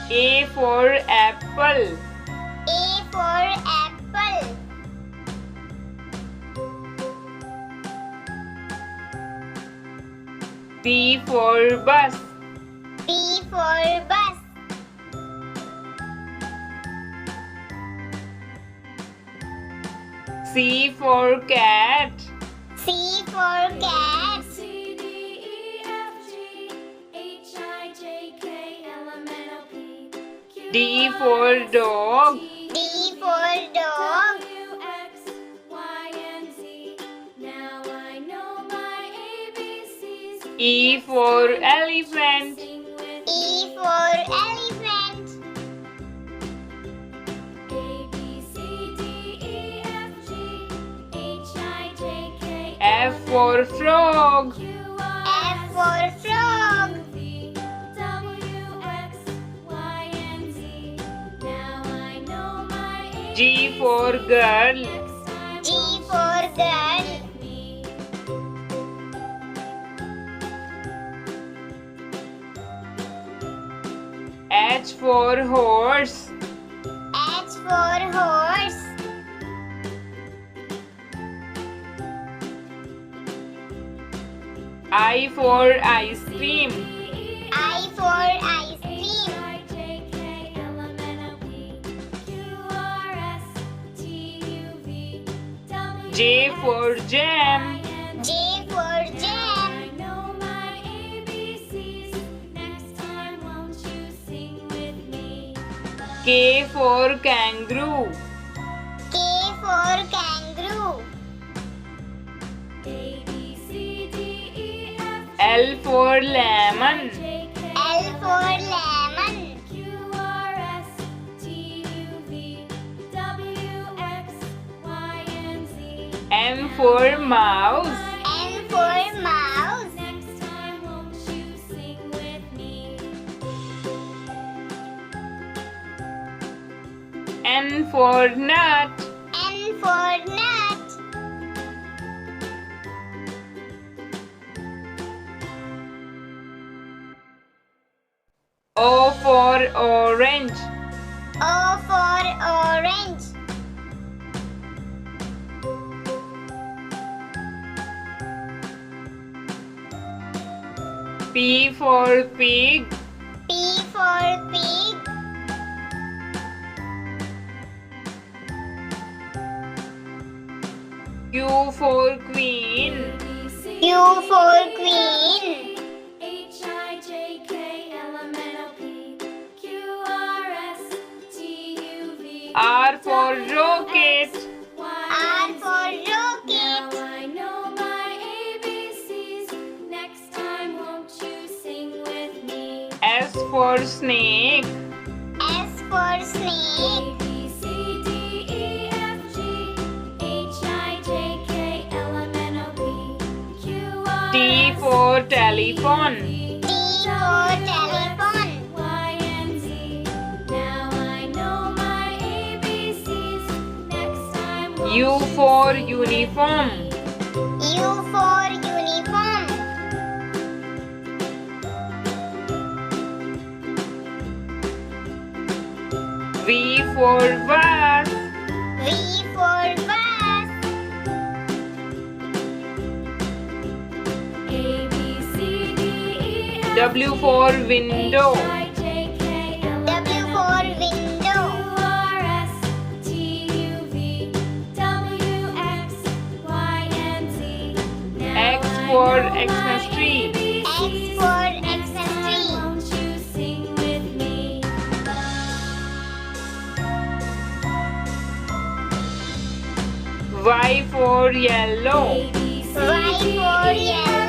A for apple. A for apple. B for bus. B for bus. C for cat. C for cat. D for dog. D for dog. E for elephant. E for elephant. F for frog. F for frog. G for girl. G for girl. H for horse. H for horse. I for ice cream. I for ice cream. J for jam. J for jam. K for kangaroo. K for kangaroo. L for lemon. L for lemon. M for mouse. N for mouse. N for nut. N for nut. O for orange. O for orange. P for pig. P for pig. Q for queen. Q for queen. R for rocket. R for rocket. S for snake. S for snake. T for telephone. T for telephone. U for uniform. U for uniform. V for vase. V for vase. W for window. W for window. X for Xmas tree. X for Xmas tree. Y for yellow. Y for yellow.